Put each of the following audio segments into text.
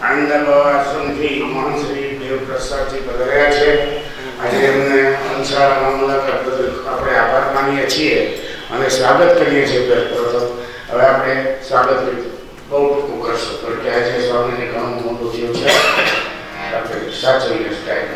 આનંદથી મહાન શ્રી દેવપ્રસાદજી પધાર્યા છે. આજે એમને અંશાળામાં મુલાકાત બદલ આપણે આભાર માનીએ છીએ અને સ્વાગત કરીએ છીએ. પ્રથમ હવે આપણે સ્વાગત બહુ ટૂંકું કરશું કારણ કે આજે સ્વામીને ઘણું મોટું થયું છે. આપણે સાચવીને સ્ટાઈલ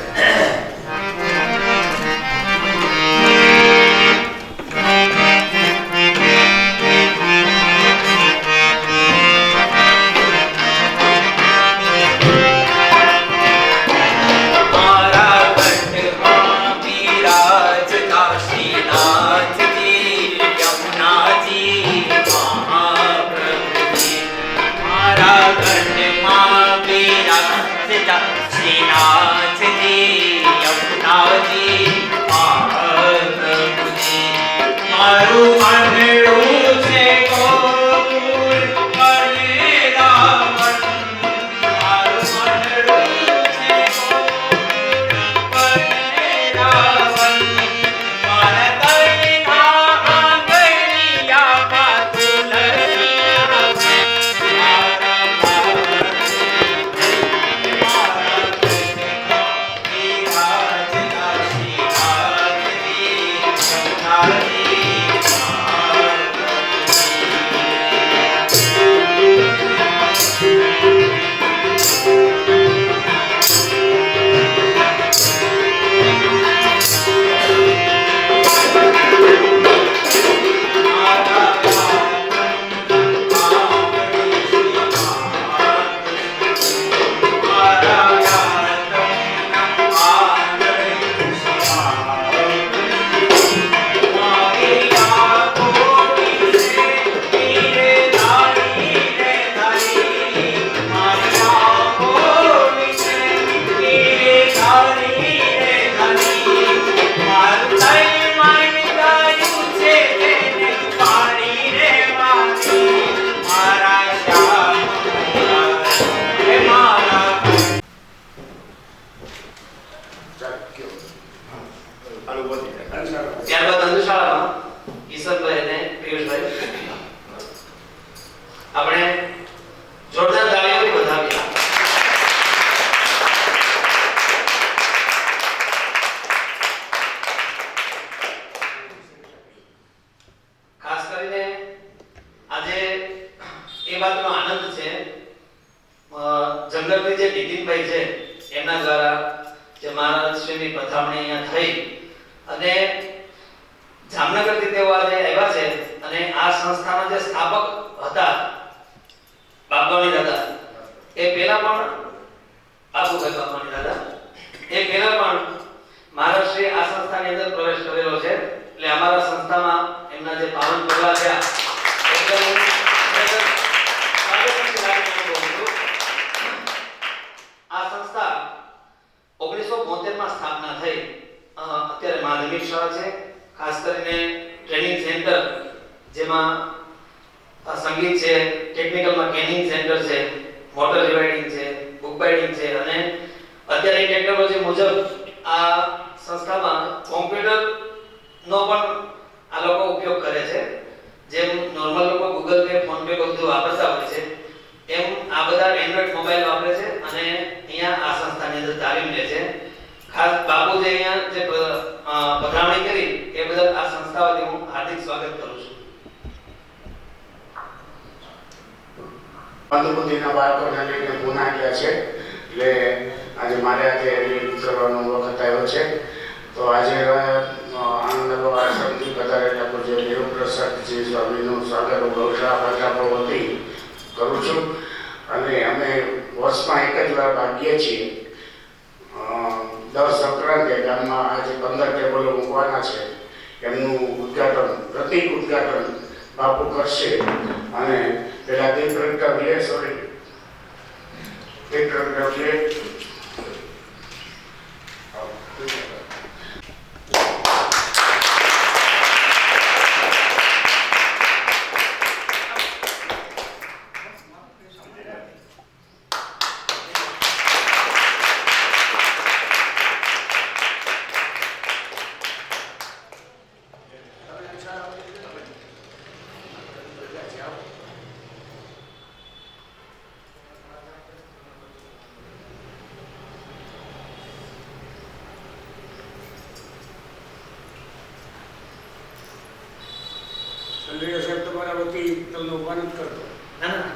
મંદબુદ્ધિના બાળકોને લઈને પુના ગયા છે એટલે આજે મારે આજે કરવાનો વખત આવ્યો છે. તો આજે આનંદ આશ્રમથી પધારેલા પૂજ્ય દેવપ્રસાદજી સ્વામીનું સ્વાગત ગૌશાળા વતી કરું છું. અને અમે વર્ષમાં એક જ વાર ભાગીએ છીએ. દર સંક્રાંતિ ગામમાં આજે 15 ટેબલો મૂકવાના છે. એમનું ઉદ્ઘાટન પ્રતિક ઉદ્ઘાટન બાપુ કરશે અને પેલા દીપ પ્રગટાવીએ ચંદ્રિયા સાહેબ તમારા વતી તમને ઉભા નથી કરતો. ના ના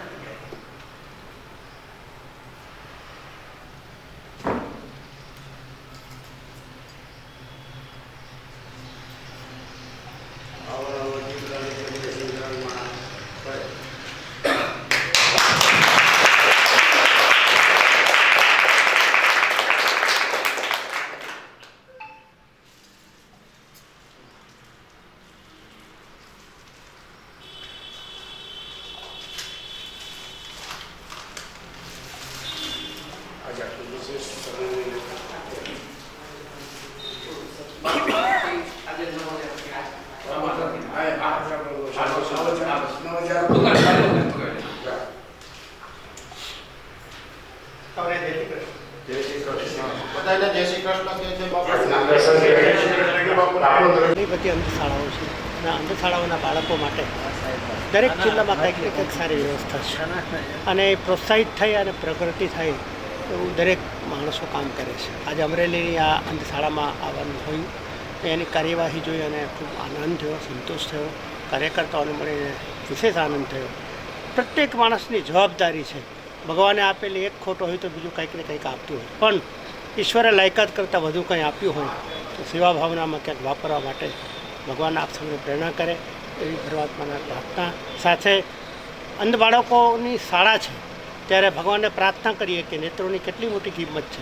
ઘણી બધી અંધશાળાઓ છે અને અંધશાળાઓના બાળકો માટે દરેક જિલ્લામાં કંઈક ને કંઈક સારી વ્યવસ્થા છે અને પ્રોત્સાહિત થઈ અને પ્રગતિ થાય એવું દરેક માણસો કામ કરે છે. આજે અમરેલીની આ અંધશાળામાં આવવાનું થયું એની કાર્યવાહી જોઈ અને ખૂબ આનંદ થયો, સંતોષ થયો. કાર્યકર્તાઓને મળીને વિશેષ આનંદ થયો. પ્રત્યેક માણસની જવાબદારી છે. ભગવાને આપેલી એક ખોટો હોય તો બીજું કંઈક ને કંઈક આપતું હોય, પણ ઈશ્વરે લાયકાત કરતાં વધુ કંઈ આપ્યું હોય તો સેવા ભાવનામાં ક્યાંક વાપરવા માટે ભગવાન આપ સૌને પ્રેરણા કરે એવી પરમાત્માના પ્રાર્થના સાથે અંધ બાળકોની શાળા છે ત્યારે ભગવાનને પ્રાર્થના કરીએ કે નેત્રોની કેટલી મોટી કિંમત છે.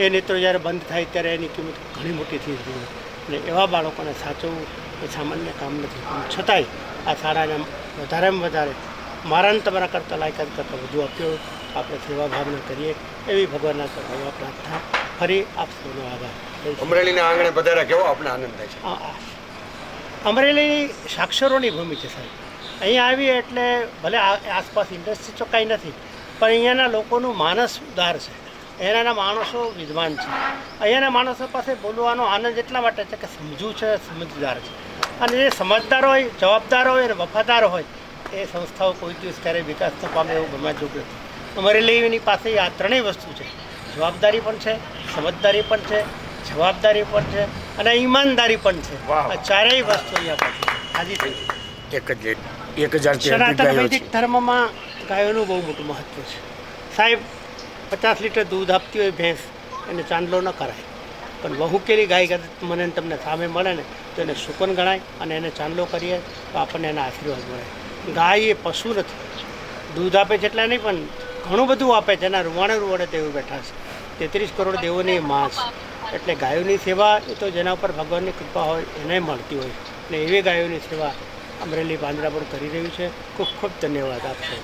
એ નેત્રો જ્યારે બંધ થાય ત્યારે એની કિંમત ઘણી મોટી થઈ જતી હોય અને એવા બાળકોને સાચવવું એ સામાન્ય કામ નથી. પણ છતાંય આ શાળાને વધારેમાં વધારે મારાને તમારા કરતાં લાયકાત કરતાં વધુ આપ્યો. આપણે સેવા ભાવના કરીએ એવી ભગવાનના કરવા પ્રાર્થના. ફરી આપ સૌનો આભાર. અમરેલીના આંગણે પધાર્યા, કેવો આપણે આનંદ થાય છે? અમરેલી સાક્ષરોની ભૂમિ છે સાહેબ. અહીંયા આવીએ એટલે ભલે આસપાસ ઇન્ડસ્ટ્રી તો કાંઈ નથી, પણ અહીંયાના લોકોનું માનસ ઉદાર છે. અહીંયાના માણસો વિદ્વાન છે. અહીંયાના માણસો પાસે બોલવાનો આનંદ એટલા માટે છે કે સમજુ છે, સમજદાર છે. અને જે સમજદાર હોય, જવાબદાર હોય અને વફાદાર હોય એ સંસ્થાઓ કોઈ દિવસ ક્યારેય વિકાસ ન પામે એવું ગમવા જોગ નથી. અમરેલીની પાસે આ ત્રણેય વસ્તુ છે. જવાબદારી પણ છે, સમજદારી પણ છે, જવાબદારી પણ છે અને ઈમાનદારી પણ છે. આ ચારેય વસ્તુ અહીંયા પાસે હાજી થઈ. 1000 સનાતન વૈદિક ધર્મમાં ગાયોનું બહુ મોટું મહત્ત્વ છે સાહેબ. 50 લીટર દૂધ આપતી હોય ભેંસ, એને ચાંદલો ન કરાય, પણ વહુકેલી ગાય મને તમને સામે મળે ને તો એને શુકન ગણાય અને એને ચાંદલો કરીએ તો આપણને એના આશીર્વાદ મળે. ગાય એ પશુ નથી. દૂધ આપે છે એટલે નહીં, પણ ઘણું બધું આપે છે. એના રૂવાડે દેવો બેઠા છે. 33 કરોડ દેવોની માં છે. એટલે ગાયોની સેવા એ તો જેના ઉપર ભગવાનની કૃપા હોય એને મળતી હોય. અને એવી ગાયોની સેવા અમરેલી પાંજરાપોળ કરી રહ્યું છે. ખૂબ ખૂબ ધન્યવાદ આપશો.